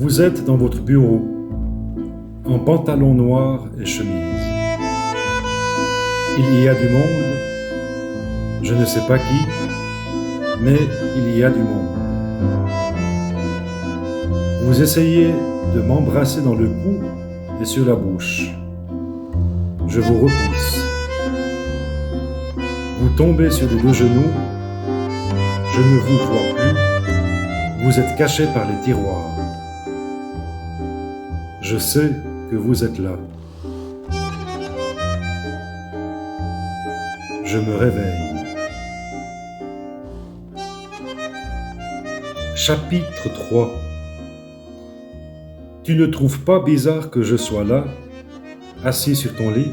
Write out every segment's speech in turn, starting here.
Vous êtes dans votre bureau, en pantalon noir et chemise. Il y a du monde, je ne sais pas qui, mais il y a du monde. Vous essayez de m'embrasser dans le cou et sur la bouche. Je vous repousse. Vous tombez sur les deux genoux, je ne vous vois plus, vous êtes caché par les tiroirs. Je sais que vous êtes là. Je me réveille. Chapitre 3. Tu ne trouves pas bizarre que je sois là, assis sur ton lit?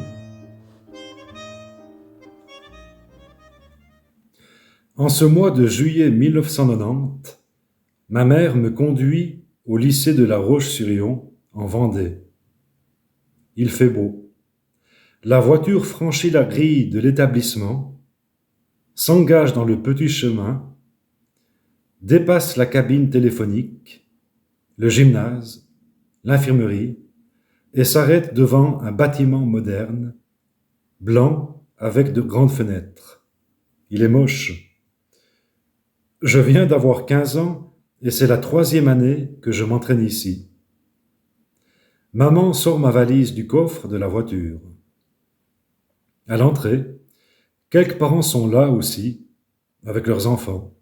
En ce mois de juillet 1990, ma mère me conduit au lycée de La Roche-sur-Yon, en Vendée. Il fait beau. La voiture franchit la grille de l'établissement, s'engage dans le petit chemin, dépasse la cabine téléphonique, le gymnase, l'infirmerie, et s'arrête devant un bâtiment moderne, blanc avec de grandes fenêtres. Il est moche. Je viens d'avoir 15 ans et c'est la 3e année que je m'entraîne ici. Maman sort ma valise du coffre de la voiture. À l'entrée, quelques parents sont là aussi, avec leurs enfants.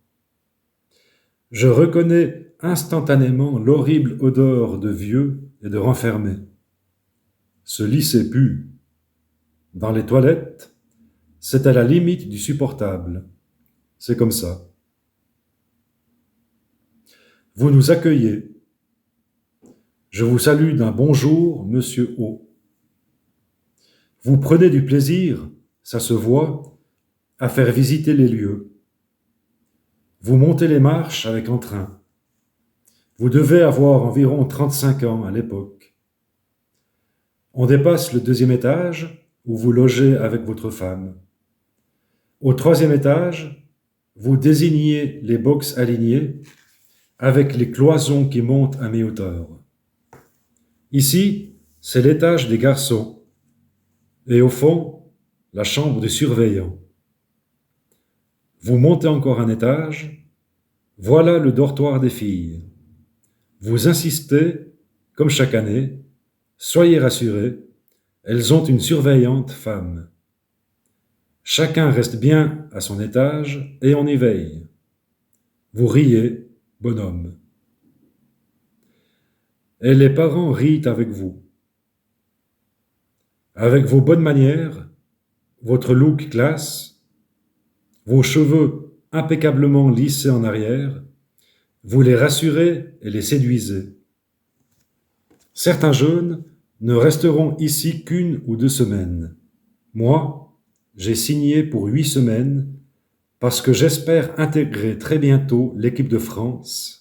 Je reconnais instantanément l'horrible odeur de vieux et de renfermés. Ce lycée pue. Dans les toilettes, c'est à la limite du supportable. C'est comme ça. Vous nous accueillez. Je vous salue d'un bonjour, monsieur O. Vous prenez du plaisir, ça se voit, à faire visiter les lieux. Vous montez les marches avec entrain. Vous devez avoir environ 35 ans à l'époque. On dépasse le 2e étage, où vous logez avec votre femme. Au 3e étage, vous désignez les boxes alignées, avec les cloisons qui montent à mi-hauteur. Ici, c'est l'étage des garçons, et au fond, la chambre du surveillant. Vous montez encore un étage, voilà le dortoir des filles. Vous insistez, comme chaque année, soyez rassurés, elles ont une surveillante femme. Chacun reste bien à son étage et on y veille. Vous riez, bonhomme. Et les parents rient avec vous. Avec vos bonnes manières, votre look classe, vos cheveux impeccablement lissés en arrière, vous les rassurez et les séduisez. Certains jeunes ne resteront ici qu'1 ou 2 semaines. Moi, j'ai signé pour 8 semaines parce que j'espère intégrer très bientôt l'équipe de France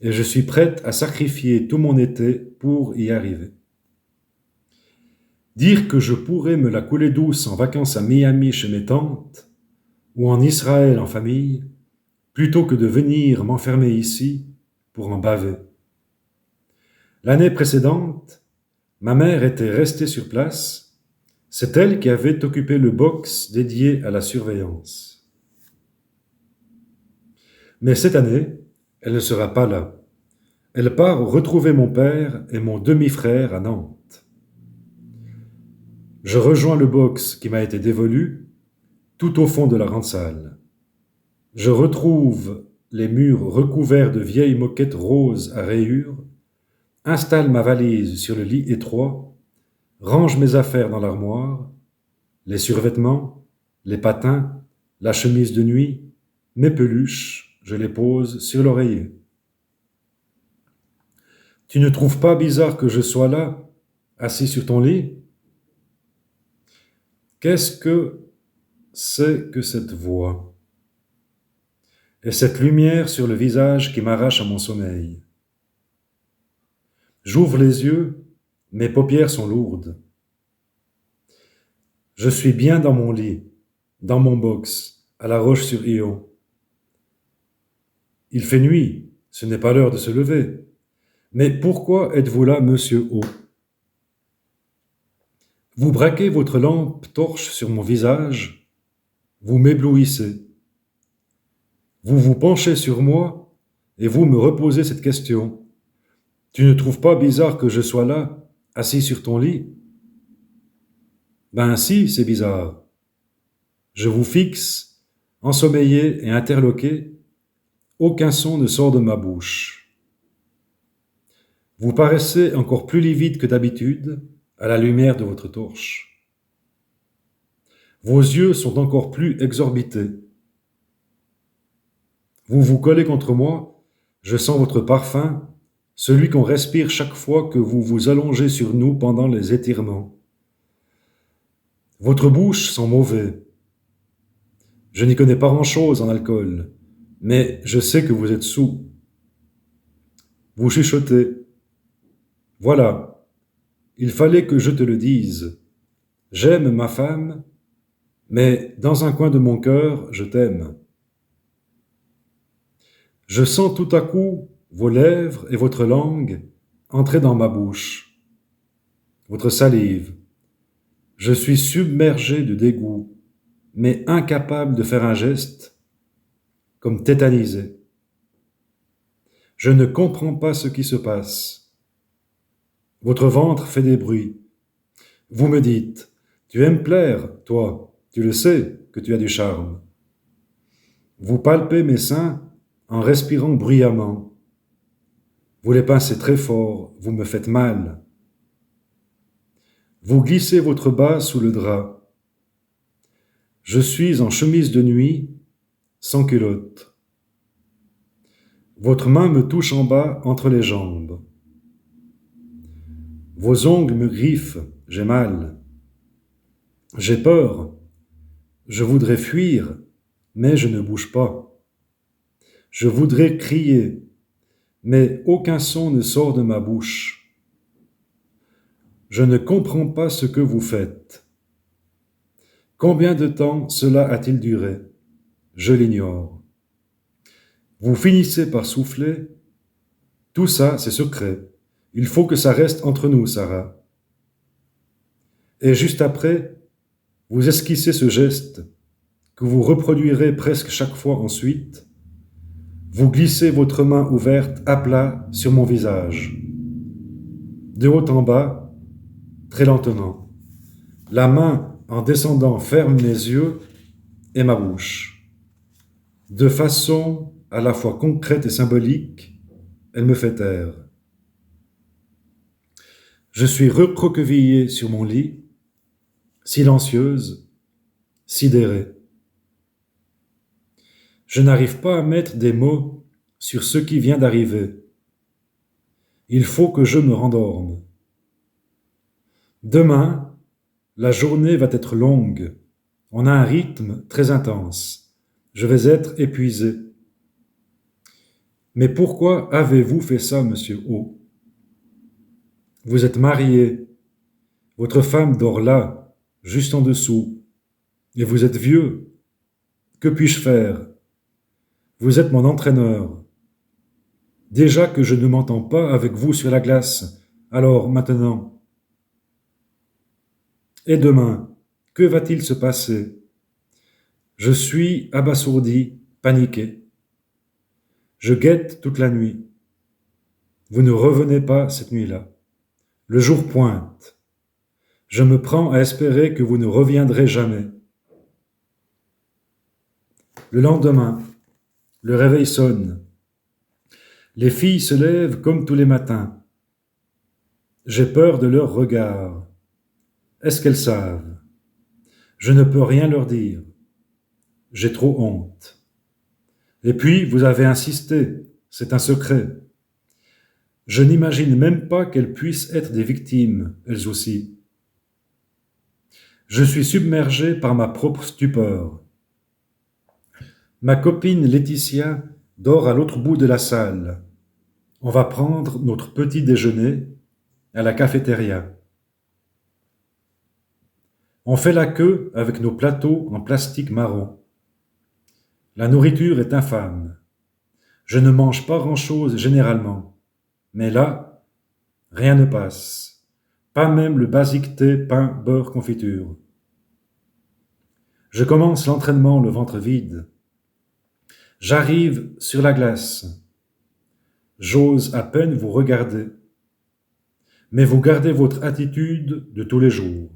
et je suis prête à sacrifier tout mon été pour y arriver. Dire que je pourrais me la couler douce en vacances à Miami chez mes tantes ou en Israël en famille, plutôt que de venir m'enfermer ici pour en baver. L'année précédente, ma mère était restée sur place, c'est elle qui avait occupé le box dédié à la surveillance. Mais cette année, elle ne sera pas là. Elle part retrouver mon père et mon demi-frère à Nantes. Je rejoins le box qui m'a été dévolu, tout au fond de la grande salle. Je retrouve les murs recouverts de vieilles moquettes roses à rayures, installe ma valise sur le lit étroit, range mes affaires dans l'armoire, les survêtements, les patins, la chemise de nuit, mes peluches, je les pose sur l'oreiller. Tu ne trouves pas bizarre que je sois là, assis sur ton lit? Qu'est-ce que c'est que cette voix? Et cette lumière sur le visage qui m'arrache à mon sommeil? J'ouvre les yeux, mes paupières sont lourdes. Je suis bien dans mon lit, dans mon box, à La Roche-sur-Yon. Il fait nuit, ce n'est pas l'heure de se lever. Mais pourquoi êtes-vous là, monsieur O? Vous braquez votre lampe torche sur mon visage, vous m'éblouissez. Vous vous penchez sur moi et vous me reposez cette question. Tu ne trouves pas bizarre que je sois là, assis sur ton lit? Ben si, c'est bizarre. Je vous fixe, ensommeillé et interloqué, aucun son ne sort de ma bouche. Vous paraissez encore plus livide que d'habitude à la lumière de votre torche. Vos yeux sont encore plus exorbités. Vous vous collez contre moi, je sens votre parfum, celui qu'on respire chaque fois que vous vous allongez sur nous pendant les étirements. Votre bouche sent mauvais. Je n'y connais pas grand-chose en alcool, mais je sais que vous êtes saoul. Vous chuchotez. Voilà, il fallait que je te le dise. J'aime ma femme, mais dans un coin de mon cœur, je t'aime. Je sens tout à coup vos lèvres et votre langue entrer dans ma bouche. Votre salive. Je suis submergé de dégoût, mais incapable de faire un geste, comme tétanisé. Je ne comprends pas ce qui se passe. Votre ventre fait des bruits. Vous me dites, tu aimes plaire, toi, tu le sais que tu as du charme. Vous palpez mes seins en respirant bruyamment. Vous les pincez très fort, vous me faites mal. Vous glissez votre bas sous le drap. Je suis en chemise de nuit, sans culotte. Votre main me touche en bas entre les jambes. Vos ongles me griffent, j'ai mal. J'ai peur. Je voudrais fuir, mais je ne bouge pas. Je voudrais crier, mais aucun son ne sort de ma bouche. Je ne comprends pas ce que vous faites. Combien de temps cela a-t-il duré? Je l'ignore. Vous finissez par souffler. Tout ça, c'est secret. Il faut que ça reste entre nous, Sarah. Et juste après, vous esquissez ce geste que vous reproduirez presque chaque fois ensuite. Vous glissez votre main ouverte à plat sur mon visage. De haut en bas, très lentement. La main, en descendant, ferme mes yeux et ma bouche. De façon à la fois concrète et symbolique, elle me fait taire. Je suis recroquevillée sur mon lit, silencieuse, sidérée. Je n'arrive pas à mettre des mots sur ce qui vient d'arriver. Il faut que je me rendorme. Demain, la journée va être longue. On a un rythme très intense. Je vais être épuisé. Mais pourquoi avez-vous fait ça, monsieur O? Vous êtes marié. Votre femme dort là, juste en dessous. Et vous êtes vieux. Que puis-je faire? Vous êtes mon entraîneur. Déjà que je ne m'entends pas avec vous sur la glace, alors maintenant. Et demain, que va-t-il se passer? Je suis abasourdi, paniqué. Je guette toute la nuit. Vous ne revenez pas cette nuit-là. Le jour pointe. Je me prends à espérer que vous ne reviendrez jamais. Le lendemain, le réveil sonne. Les filles se lèvent comme tous les matins. J'ai peur de leurs regards. Est-ce qu'elles savent? Je ne peux rien leur dire. J'ai trop honte. Et puis, vous avez insisté. C'est un secret. Je n'imagine même pas qu'elles puissent être des victimes, elles aussi. Je suis submergé par ma propre stupeur. Ma copine Laetitia dort à l'autre bout de la salle. On va prendre notre petit déjeuner à la cafétéria. On fait la queue avec nos plateaux en plastique marron. La nourriture est infâme. Je ne mange pas grand-chose généralement. Mais là, rien ne passe. Pas même le basique thé, pain, beurre, confiture. Je commence l'entraînement le ventre vide. J'arrive sur la glace. J'ose à peine vous regarder. Mais vous gardez votre attitude de tous les jours.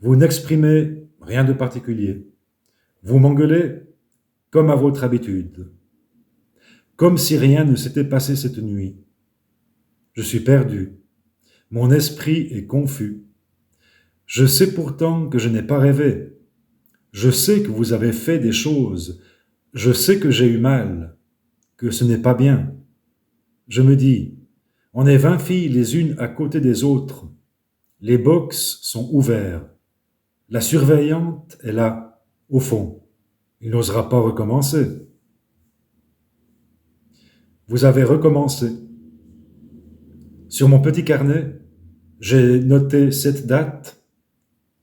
Vous n'exprimez rien de particulier. Vous m'engueulez comme à votre habitude. Comme si rien ne s'était passé cette nuit. Je suis perdu. Mon esprit est confus. Je sais pourtant que je n'ai pas rêvé. Je sais que vous avez fait des choses. Je sais que j'ai eu mal, que ce n'est pas bien. Je me dis, on est 20 filles les unes à côté des autres. Les box sont ouverts. La surveillante est là, au fond. Il n'osera pas recommencer. Vous avez recommencé. Sur mon petit carnet, j'ai noté cette date,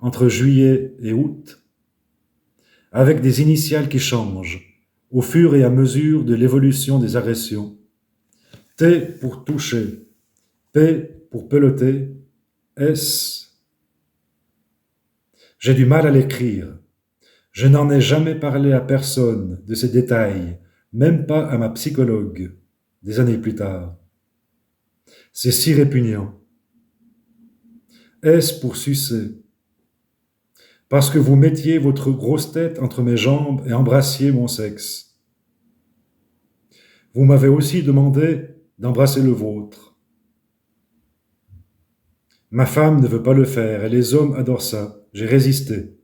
entre juillet et août, avec des initiales qui changent au fur et à mesure de l'évolution des agressions. T pour toucher, P pour peloter, S. J'ai du mal à l'écrire. Je n'en ai jamais parlé à personne de ces détails, même pas à ma psychologue, des années plus tard. C'est si répugnant. S pour sucer. Parce que vous mettiez votre grosse tête entre mes jambes et embrassiez mon sexe. Vous m'avez aussi demandé d'embrasser le vôtre. Ma femme ne veut pas le faire et les hommes adorent ça. J'ai résisté.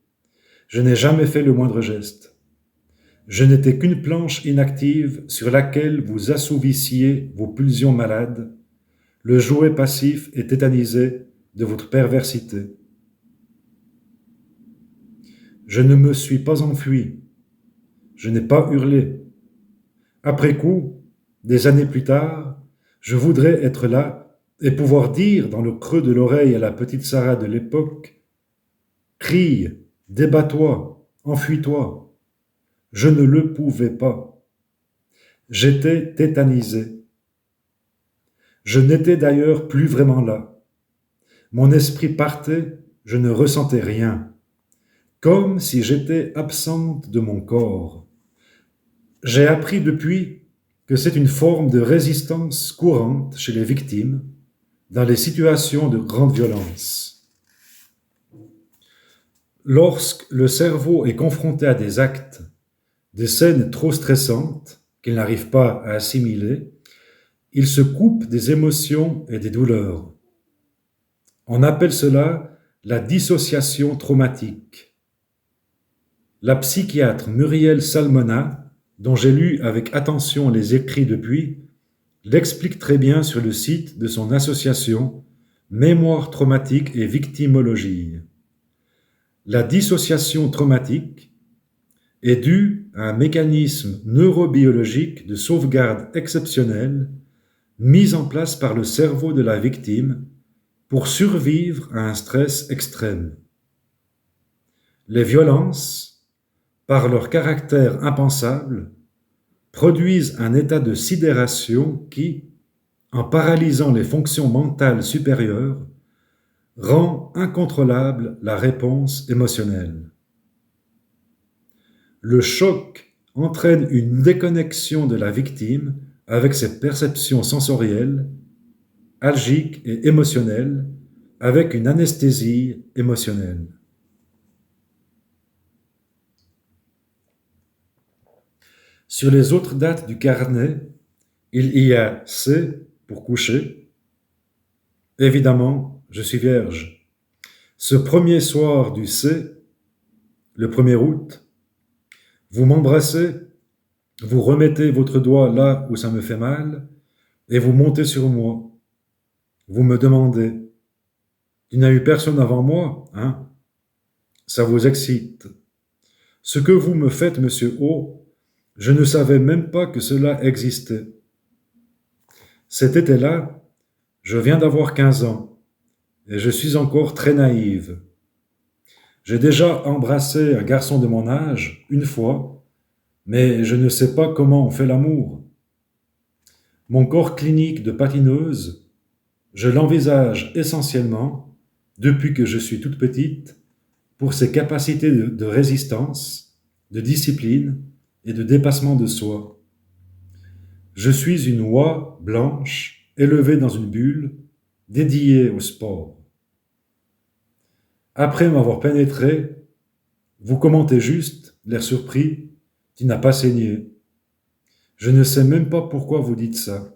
Je n'ai jamais fait le moindre geste. Je n'étais qu'une planche inactive sur laquelle vous assouvissiez vos pulsions malades, le jouet passif et tétanisé de votre perversité. Je ne me suis pas enfui. Je n'ai pas hurlé. Après coup, des années plus tard, je voudrais être là et pouvoir dire dans le creux de l'oreille à la petite Sarah de l'époque, « Crie, débat-toi, enfuis-toi ». Je ne le pouvais pas. J'étais tétanisé. Je n'étais d'ailleurs plus vraiment là. Mon esprit partait, je ne ressentais rien, comme si j'étais absente de mon corps. J'ai appris depuis que c'est une forme de résistance courante chez les victimes dans les situations de grande violence. Lorsque le cerveau est confronté à des actes, des scènes trop stressantes qu'il n'arrive pas à assimiler, il se coupe des émotions et des douleurs. On appelle cela la dissociation traumatique. La psychiatre Muriel Salmona, dont j'ai lu avec attention les écrits depuis, l'explique très bien sur le site de son association Mémoire traumatique et victimologie. La dissociation traumatique est due à un mécanisme neurobiologique de sauvegarde exceptionnel mis en place par le cerveau de la victime pour survivre à un stress extrême. Les violences, par leur caractère impensable, produisent un état de sidération qui, en paralysant les fonctions mentales supérieures, rend incontrôlable la réponse émotionnelle. Le choc entraîne une déconnexion de la victime avec ses perceptions sensorielles, algiques et émotionnelles, avec une anesthésie émotionnelle. Sur les autres dates du carnet, il y a C pour coucher. Évidemment, je suis vierge. Ce premier soir du C, le 1er août, vous m'embrassez, vous remettez votre doigt là où ça me fait mal et vous montez sur moi. Vous me demandez, il n'y a eu personne avant moi, hein? Ça vous excite. Ce que vous me faites, monsieur O, je ne savais même pas que cela existait. Cet été-là, je viens d'avoir 15 ans et je suis encore très naïve. J'ai déjà embrassé un garçon de mon âge une fois, mais je ne sais pas comment on fait l'amour. Mon corps clinique de patineuse, je l'envisage essentiellement, depuis que je suis toute petite, pour ses capacités de résistance, de discipline et de dépassement de soi. Je suis une oie blanche élevée dans une bulle dédiée au sport. Après m'avoir pénétré, vous commentez juste, l'air surpris, tu n'as pas saigné. Je ne sais même pas pourquoi vous dites ça.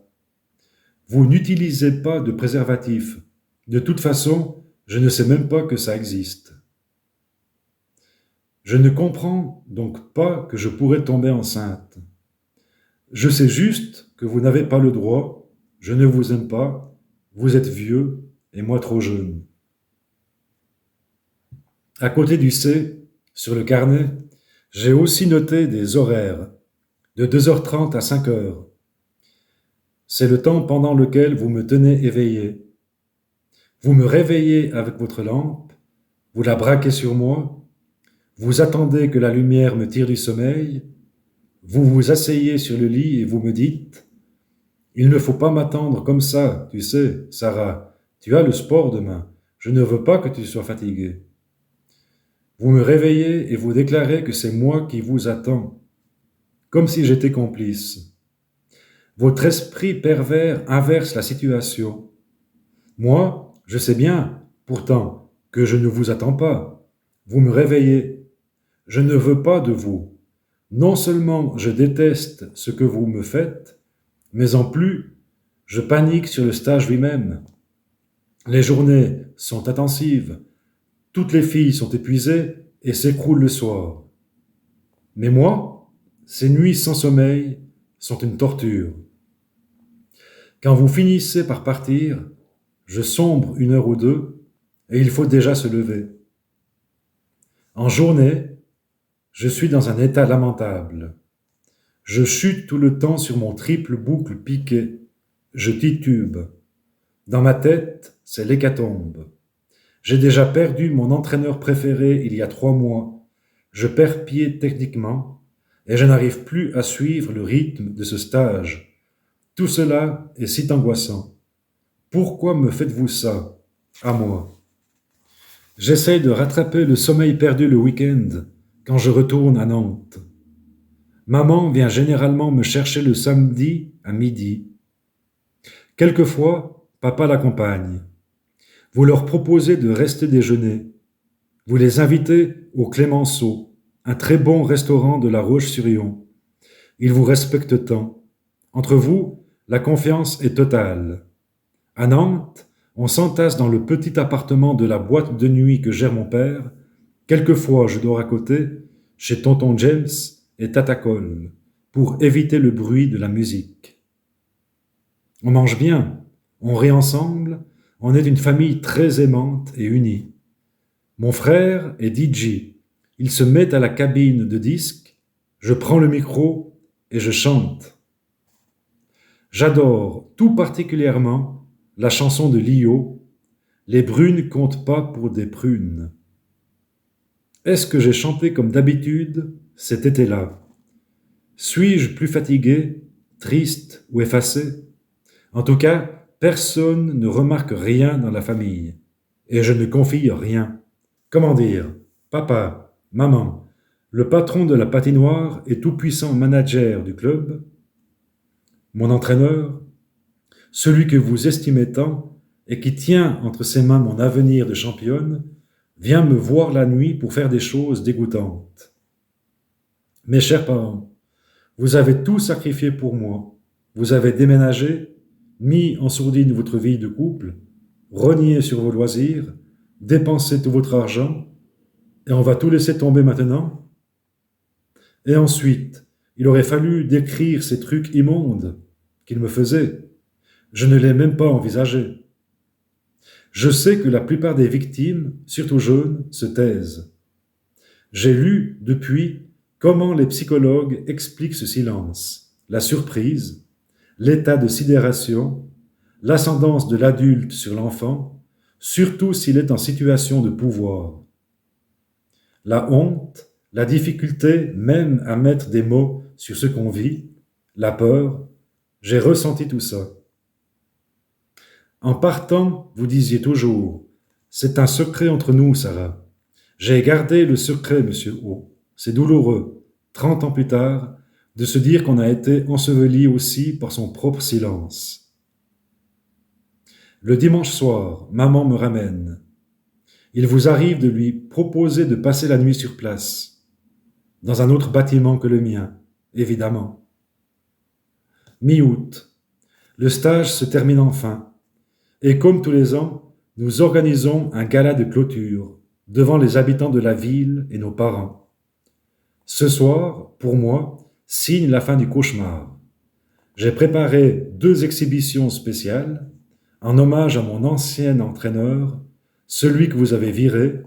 Vous n'utilisez pas de préservatif. De toute façon, je ne sais même pas que ça existe. Je ne comprends donc pas que je pourrais tomber enceinte. Je sais juste que vous n'avez pas le droit, je ne vous aime pas, vous êtes vieux et moi trop jeune. À côté du C, sur le carnet, j'ai aussi noté des horaires, de 2h30 à 5h. C'est le temps pendant lequel vous me tenez éveillé. Vous me réveillez avec votre lampe, vous la braquez sur moi, vous attendez que la lumière me tire du sommeil, vous vous asseyez sur le lit et vous me dites « Il ne faut pas m'attendre comme ça, tu sais, Sarah, tu as le sport demain, je ne veux pas que tu sois fatiguée. » Vous me réveillez et vous déclarez que c'est moi qui vous attends, comme si j'étais complice. Votre esprit pervers inverse la situation. Moi, je sais bien, pourtant, que je ne vous attends pas. Vous me réveillez. Je ne veux pas de vous. Non seulement je déteste ce que vous me faites, mais en plus, je panique sur le stage lui-même. Les journées sont intensives, toutes les filles sont épuisées et s'écroulent le soir. Mais moi, ces nuits sans sommeil sont une torture. Quand vous finissez par partir, je sombre 1 heure ou 2 et il faut déjà se lever. En journée, je suis dans un état lamentable. Je chute tout le temps sur mon triple boucle piqué. Je titube. Dans ma tête, c'est l'hécatombe. J'ai déjà perdu mon entraîneur préféré il y a 3 mois. Je perds pied techniquement et je n'arrive plus à suivre le rythme de ce stage. Tout cela est si angoissant. Pourquoi me faites-vous ça, à moi? J'essaye de rattraper le sommeil perdu le week-end quand je retourne à Nantes. Maman vient généralement me chercher le samedi à midi. Quelquefois, papa l'accompagne. Vous leur proposez de rester déjeuner. Vous les invitez au Clémenceau, un très bon restaurant de La Roche-sur-Yon. Ils vous respectent tant. Entre vous, la confiance est totale. À Nantes, on s'entasse dans le petit appartement de la boîte de nuit que gère mon père. Quelquefois, je dors à côté, chez tonton James et Tata Cole, pour éviter le bruit de la musique. On mange bien, on rit ensemble, on est une famille très aimante et unie. Mon frère est DJ. Il se met à la cabine de disques, je prends le micro et je chante. J'adore tout particulièrement la chanson de Lio, Les brunes comptent pas pour des prunes. Est-ce que j'ai chanté comme d'habitude cet été-là? Suis-je plus fatigué, triste ou effacé? En tout cas, personne ne remarque rien dans la famille. Et je ne confie rien. Comment dire? Papa, maman, le patron de la patinoire et tout-puissant manager du club, mon entraîneur, celui que vous estimez tant et qui tient entre ses mains mon avenir de championne, vient me voir la nuit pour faire des choses dégoûtantes. Mes chers parents, vous avez tout sacrifié pour moi. Vous avez déménagé, mis en sourdine votre vie de couple, renié sur vos loisirs, dépensé tout votre argent, et on va tout laisser tomber maintenant? Et ensuite, il aurait fallu décrire ces trucs immondes qu'il me faisait. Je ne l'ai même pas envisagé. Je sais que la plupart des victimes, surtout jeunes, se taisent. J'ai lu depuis comment les psychologues expliquent ce silence, la surprise, l'état de sidération, l'ascendance de l'adulte sur l'enfant, surtout s'il est en situation de pouvoir. La honte, la difficulté même à mettre des mots sur ce qu'on vit, la peur, J'ai ressenti tout ça. En partant, vous disiez toujours, c'est un secret entre nous, Sarah. J'ai gardé le secret, monsieur O. C'est douloureux, 30 ans plus tard, de se dire qu'on a été enseveli aussi par son propre silence. Le dimanche soir, maman me ramène. Il vous arrive de lui proposer de passer la nuit sur place, dans un autre bâtiment que le mien, évidemment. Mi-août. Le stage se termine enfin, et comme tous les ans, nous organisons un gala de clôture devant les habitants de la ville et nos parents. Ce soir, pour moi, signe la fin du cauchemar. J'ai préparé 2 exhibitions spéciales en hommage à mon ancien entraîneur, celui que vous avez viré,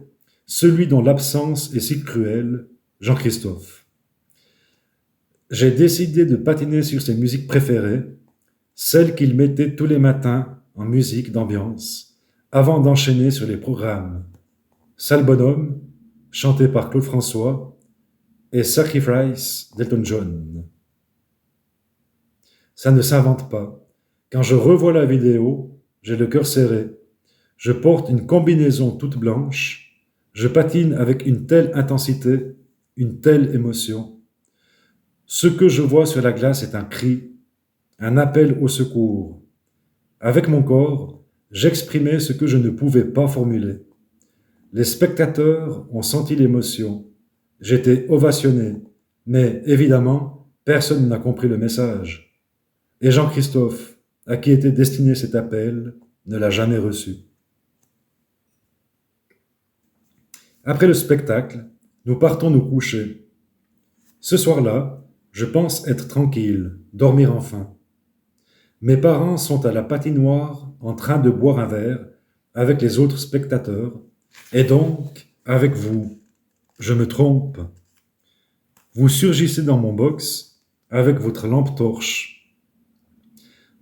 celui dont l'absence est si cruelle, Jean-Christophe. J'ai décidé de patiner sur ses musiques préférées, celles qu'il mettait tous les matins en musique d'ambiance, avant d'enchaîner sur les programmes. Sale bonhomme, chanté par Claude François, et Sacrifice d'Elton John. Ça ne s'invente pas. Quand je revois la vidéo, j'ai le cœur serré. Je porte une combinaison toute blanche. Je patine avec une telle intensité, une telle émotion. Ce que je vois sur la glace est un cri, un appel au secours. Avec mon corps, j'exprimais ce que je ne pouvais pas formuler. Les spectateurs ont senti l'émotion. J'étais ovationné, mais évidemment, personne n'a compris le message. Et Jean-Christophe, à qui était destiné cet appel, ne l'a jamais reçu. Après le spectacle, nous partons nous coucher. Ce soir-là, je pense être tranquille, dormir enfin. Mes parents sont à la patinoire en train de boire un verre avec les autres spectateurs, et donc avec vous. Je me trompe. Vous surgissez dans mon box avec votre lampe torche.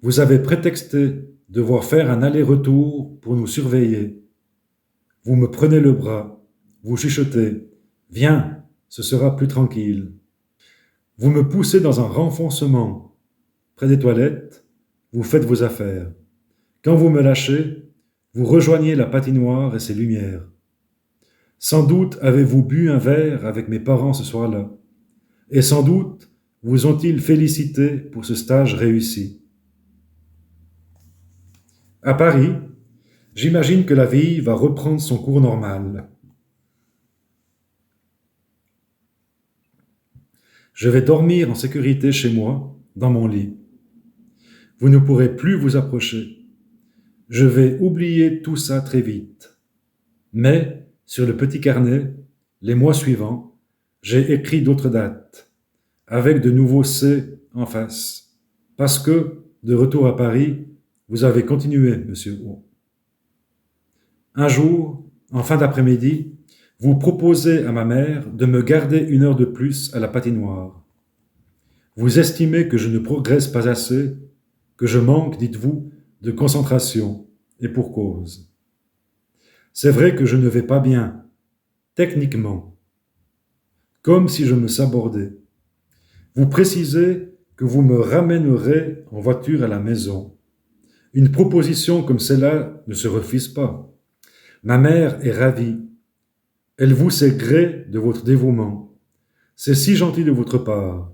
Vous avez prétexté devoir faire un aller-retour pour nous surveiller. Vous me prenez le bras, vous chuchotez. Viens, ce sera plus tranquille. Vous me poussez dans un renfoncement. Près des toilettes, vous faites vos affaires. Quand vous me lâchez, vous rejoignez la patinoire et ses lumières. Sans doute avez-vous bu un verre avec mes parents ce soir-là. Et sans doute vous ont-ils félicité pour ce stage réussi. À Paris, j'imagine que la vie va reprendre son cours normal. Je vais dormir en sécurité chez moi, dans mon lit. Vous ne pourrez plus vous approcher. Je vais oublier tout ça très vite. Mais, sur le petit carnet, les mois suivants, j'ai écrit d'autres dates, avec de nouveaux C en face. Parce que, de retour à Paris, vous avez continué, monsieur O. Un jour, en fin d'après-midi, vous proposez à ma mère de me garder 1 heure de plus à la patinoire. Vous estimez que je ne progresse pas assez, que je manque, dites-vous, de concentration, et pour cause. C'est vrai que je ne vais pas bien, techniquement, comme si je me sabordais. Vous précisez que vous me ramènerez en voiture à la maison. Une proposition comme celle-là ne se refuse pas. Ma mère est ravie. Elle vous sait gré de votre dévouement. C'est si gentil de votre part.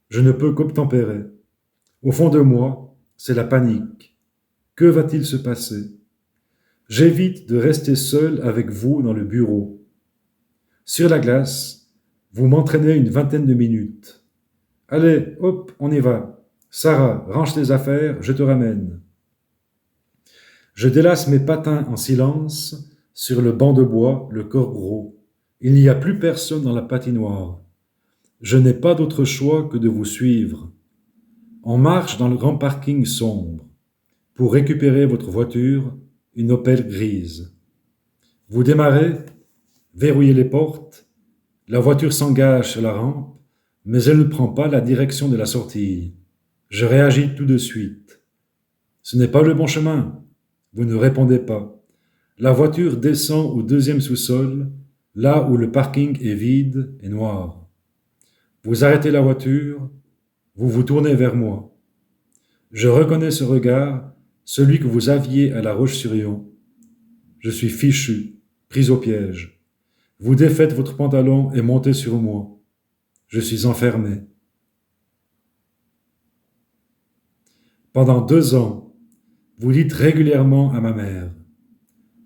Je ne peux qu'obtempérer. Au fond de moi, c'est la panique. Que va-t-il se passer? J'évite de rester seul avec vous dans le bureau. Sur la glace, vous m'entraînez une vingtaine de minutes. Allez, hop, on y va. Sarah, range tes affaires, je te ramène. Je délasse mes patins en silence sur le banc de bois, le corps gros. Il n'y a plus personne dans la patinoire. Je n'ai pas d'autre choix que de vous suivre. On marche dans le grand parking sombre pour récupérer votre voiture, une Opel grise. Vous démarrez, verrouillez les portes, la voiture s'engage sur la rampe, mais elle ne prend pas la direction de la sortie. Je réagis tout de suite. Ce n'est pas le bon chemin. Vous ne répondez pas. La voiture descend au 2e sous-sol, là où le parking est vide et noir. Vous arrêtez la voiture, vous vous tournez vers moi. Je reconnais ce regard, celui que vous aviez à la Roche-sur-Yon. Je suis fichu, pris au piège. Vous défaites votre pantalon et montez sur moi. Je suis enfermé. Pendant 2 ans, vous dites régulièrement à ma mère,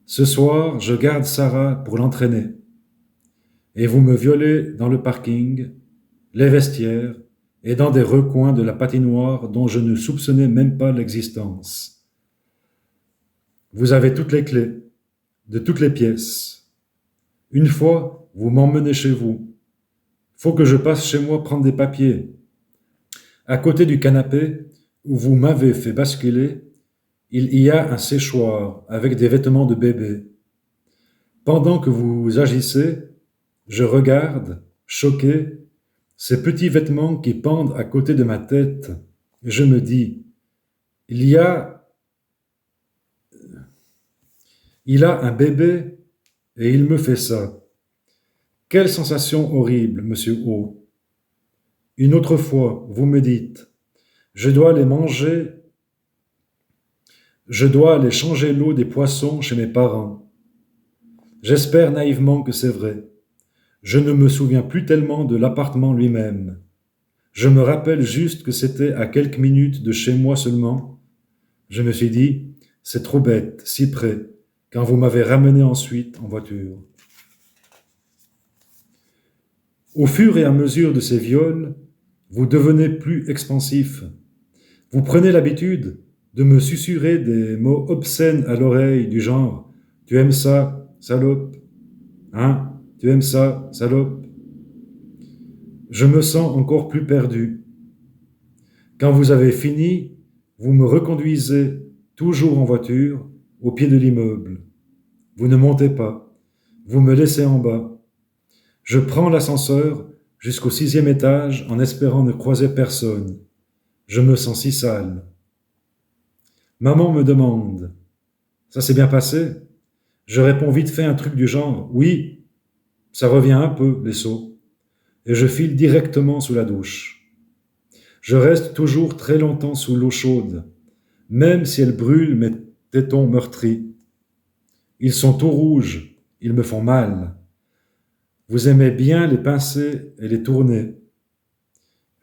ce soir, je garde Sarah pour l'entraîner. Et vous me violez dans le parking, les vestiaires et dans des recoins de la patinoire dont je ne soupçonnais même pas l'existence. Vous avez toutes les clés, de toutes les pièces. Une fois, vous m'emmenez chez vous. Faut que je passe chez moi prendre des papiers. À côté du canapé, où vous m'avez fait basculer, il y a un séchoir avec des vêtements de bébé. Pendant que vous agissez, je regarde, choqué, ces petits vêtements qui pendent à côté de ma tête, et je me dis, il a un bébé et il me fait ça. Quelle sensation horrible, monsieur O. Une autre fois, vous me dites, je dois aller changer l'eau des poissons chez mes parents. J'espère naïvement que c'est vrai. Je ne me souviens plus tellement de l'appartement lui-même. Je me rappelle juste que c'était à quelques minutes de chez moi seulement. Je me suis dit, c'est trop bête, si près, quand vous m'avez ramené ensuite en voiture. Au fur et à mesure de ces viols, vous devenez plus expansif. Vous prenez l'habitude de me susurrer des mots obscènes à l'oreille du genre « Tu aimes ça, salope ?»« Hein, tu aimes ça, salope ?» Je me sens encore plus perdu. Quand vous avez fini, vous me reconduisez, toujours en voiture, au pied de l'immeuble. Vous ne montez pas. Vous me laissez en bas. Je prends l'ascenseur jusqu'au 6e étage en espérant ne croiser personne. Je me sens si sale. Maman me demande « Ça s'est bien passé ?» Je réponds vite fait un truc du genre « Oui, ça revient un peu, les seaux. » Et je file directement sous la douche. Je reste toujours très longtemps sous l'eau chaude, même si elle brûle mes tétons meurtris. Ils sont tout rouges, ils me font mal. Vous aimez bien les pincer et les tourner.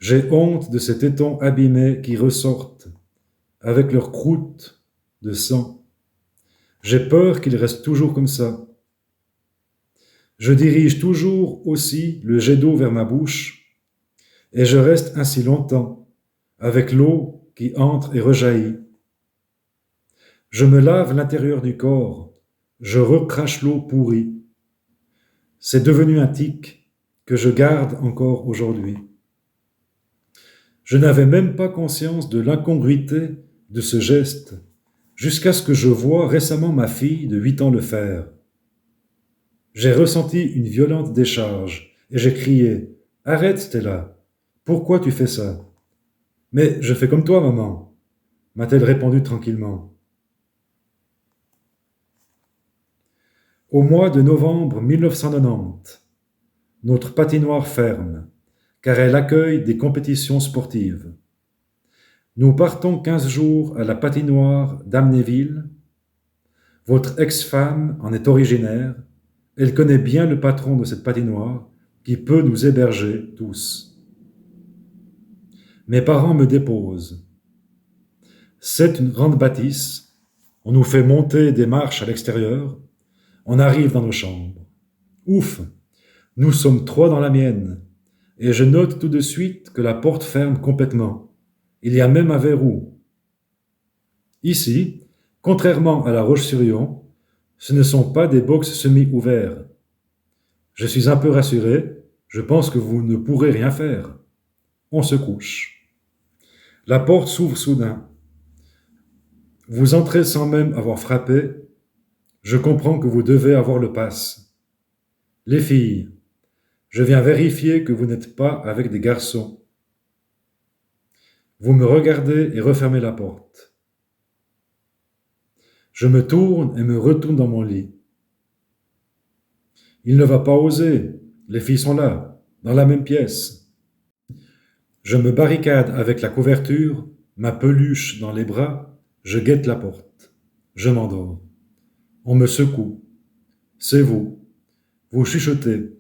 J'ai honte de ces tétons abîmés qui ressortent, avec leur croûte de sang. J'ai peur qu'ils restent toujours comme ça. Je dirige toujours aussi le jet d'eau vers ma bouche, et je reste ainsi longtemps, avec l'eau qui entre et rejaillit. Je me lave l'intérieur du corps, je recrache l'eau pourrie. C'est devenu un tic que je garde encore aujourd'hui. Je n'avais même pas conscience de l'incongruité de ce geste, jusqu'à ce que je voie récemment ma fille de 8 ans le faire. J'ai ressenti une violente décharge, et j'ai crié « Arrête, Stella, pourquoi tu fais ça ?»« Mais je fais comme toi, maman, » m'a-t-elle répondu tranquillement. Au mois de novembre 1990, notre patinoire ferme, car elle accueille des compétitions sportives. Nous partons 15 jours à la patinoire d'Amnéville. Votre ex-femme en est originaire. Elle connaît bien le patron de cette patinoire qui peut nous héberger tous. Mes parents me déposent. C'est une grande bâtisse. On nous fait monter des marches à l'extérieur. On arrive dans nos chambres. Ouf! Nous sommes 3 dans la mienne. Et je note tout de suite que la porte ferme complètement. Il y a même un verrou. Ici, contrairement à la Roche-sur-Yon, ce ne sont pas des box semi-ouverts. Je suis un peu rassuré, je pense que vous ne pourrez rien faire. On se couche. La porte s'ouvre soudain. Vous entrez sans même avoir frappé. Je comprends que vous devez avoir le pass. Les filles, je viens vérifier que vous n'êtes pas avec des garçons. Vous me regardez et refermez la porte. Je me tourne et me retourne dans mon lit. Il ne va pas oser, les filles sont là, dans la même pièce. Je me barricade avec la couverture ma peluche dans les bras, je guette la porte. Je m'endors. On me secoue. C'est vous. Vous chuchotez.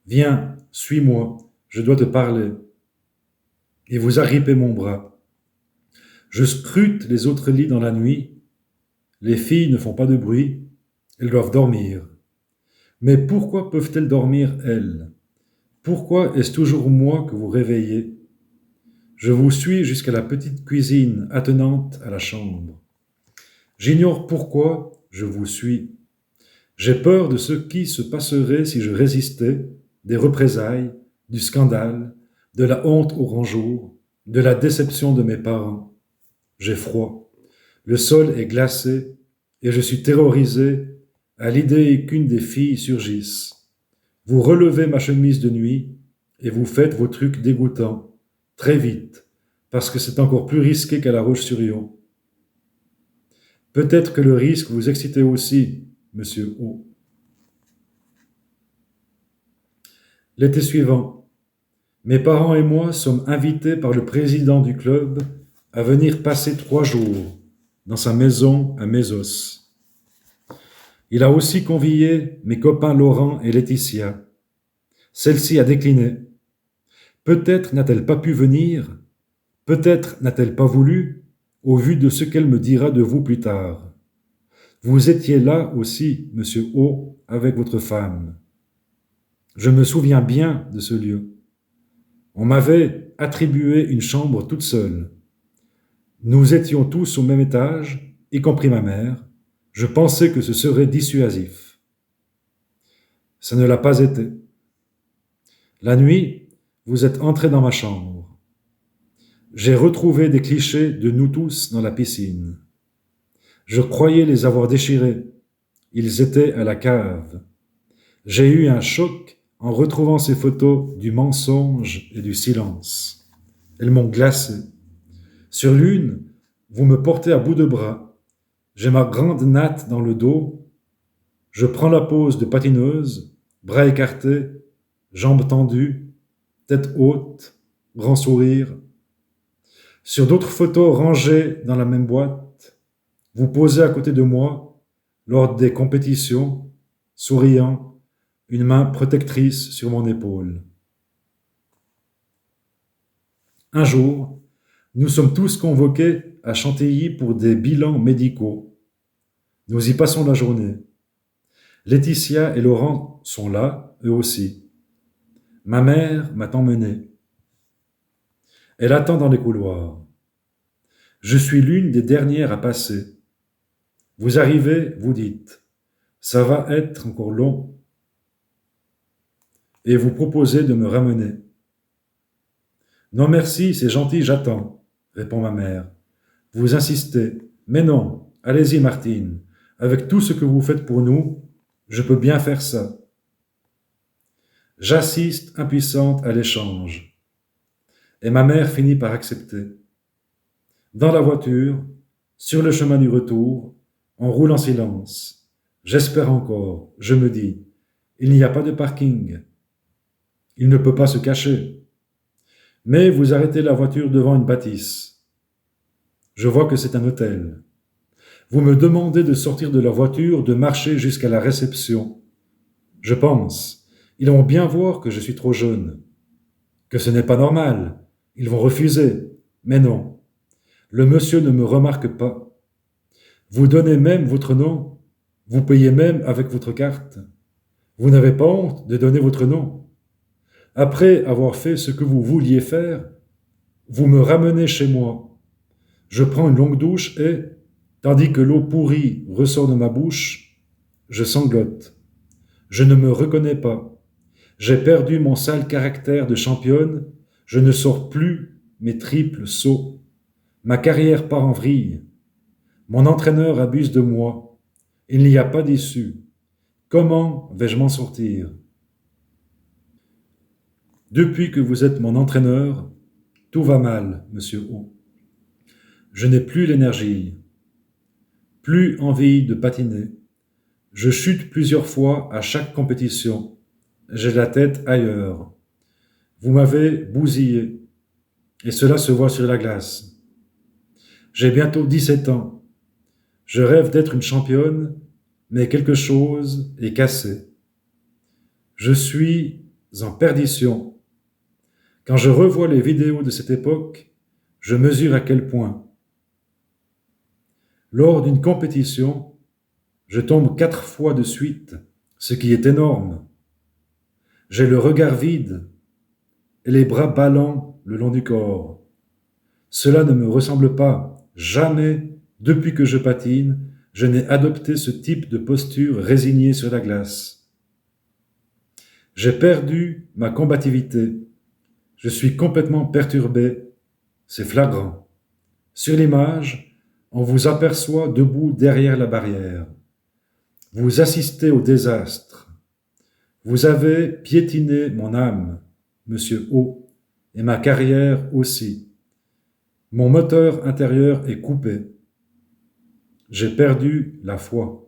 Viens, suis-moi, je dois te parler. Et vous agrippez mon bras. Je scrute les autres lits dans la nuit. Les filles ne font pas de bruit. Elles doivent dormir. Mais pourquoi peuvent-elles dormir, elles? Pourquoi est-ce toujours moi que vous réveillez? Je vous suis jusqu'à la petite cuisine attenante à la chambre. J'ignore pourquoi je vous suis. J'ai peur de ce qui se passerait si je résistais, des représailles, du scandale, de la honte au grand jour, de la déception de mes parents. J'ai froid. Le sol est glacé et je suis terrorisé à l'idée qu'une des filles surgisse. Vous relevez ma chemise de nuit et vous faites vos trucs dégoûtants, très vite, parce que c'est encore plus risqué qu'à La Roche-sur-Yon. Peut-être que le risque vous excite aussi, monsieur O. L'été suivant, mes parents et moi sommes invités par le président du club à venir passer 3 jours dans sa maison à Mésos. Il a aussi convié mes copains Laurent et Laetitia. Celle-ci a décliné. Peut-être n'a-t-elle pas pu venir, peut-être n'a-t-elle pas voulu, au vu de ce qu'elle me dira de vous plus tard. Vous étiez là aussi, monsieur O, avec votre femme. Je me souviens bien de ce lieu. On m'avait attribué une chambre toute seule. Nous étions tous au même étage, y compris ma mère. Je pensais que ce serait dissuasif. Ça ne l'a pas été. La nuit, vous êtes entré dans ma chambre. J'ai retrouvé des clichés de nous tous dans la piscine. Je croyais les avoir déchirés. Ils étaient à la cave. J'ai eu un choc en retrouvant ces photos du mensonge et du silence. Elles m'ont glacé. Sur l'une, vous me portez à bout de bras. J'ai ma grande natte dans le dos. Je prends la pose de patineuse, bras écartés, jambes tendues, tête haute, grand sourire. Sur d'autres photos rangées dans la même boîte, vous posez à côté de moi lors des compétitions, souriant, une main protectrice sur mon épaule. Un jour, nous sommes tous convoqués à Chantilly pour des bilans médicaux. Nous y passons la journée. Laetitia et Laurent sont là, eux aussi. Ma mère m'a emmené. Elle attend dans les couloirs. Je suis l'une des dernières à passer. Vous arrivez, vous dites « ça va être encore long » et vous proposez de me ramener. « Non merci, c'est gentil, j'attends » répond ma mère. Vous insistez. « Mais non, allez-y Martine, avec tout ce que vous faites pour nous, je peux bien faire ça. » J'assiste impuissante à l'échange. Et ma mère finit par accepter. Dans la voiture, sur le chemin du retour, on roule en silence. J'espère encore, je me dis, il n'y a pas de parking. Il ne peut pas se cacher. Mais vous arrêtez la voiture devant une bâtisse. Je vois que c'est un hôtel. Vous me demandez de sortir de la voiture, de marcher jusqu'à la réception. Je pense, ils vont bien voir que je suis trop jeune, que ce n'est pas normal. Ils vont refuser. Mais non, le monsieur ne me remarque pas. Vous donnez même votre nom. Vous payez même avec votre carte. Vous n'avez pas honte de donner votre nom. Après avoir fait ce que vous vouliez faire, vous me ramenez chez moi. Je prends une longue douche et, tandis que l'eau pourrie ressort de ma bouche, je sanglote. Je ne me reconnais pas. J'ai perdu mon sale caractère de championne. Je ne sors plus mes triples sauts. Ma carrière part en vrille. Mon entraîneur abuse de moi. Il n'y a pas d'issue. Comment vais-je m'en sortir? Depuis que vous êtes mon entraîneur, tout va mal, monsieur O. Je n'ai plus l'énergie, plus envie de patiner. Je chute plusieurs fois à chaque compétition. J'ai la tête ailleurs. Vous m'avez bousillé, et cela se voit sur la glace. J'ai bientôt 17 ans. Je rêve d'être une championne, mais quelque chose est cassé. Je suis en perdition. Quand je revois les vidéos de cette époque, je mesure à quel point. Lors d'une compétition, je tombe 4 fois de suite, ce qui est énorme. J'ai le regard vide et les bras ballants le long du corps. Cela ne me ressemble pas. Jamais, depuis que je patine, je n'ai adopté ce type de posture résignée sur la glace. J'ai perdu ma combativité. Je suis complètement perturbé. C'est flagrant. Sur l'image, on vous aperçoit debout derrière la barrière. Vous assistez au désastre. Vous avez piétiné mon âme, Monsieur O, et ma carrière aussi. Mon moteur intérieur est coupé. J'ai perdu la foi.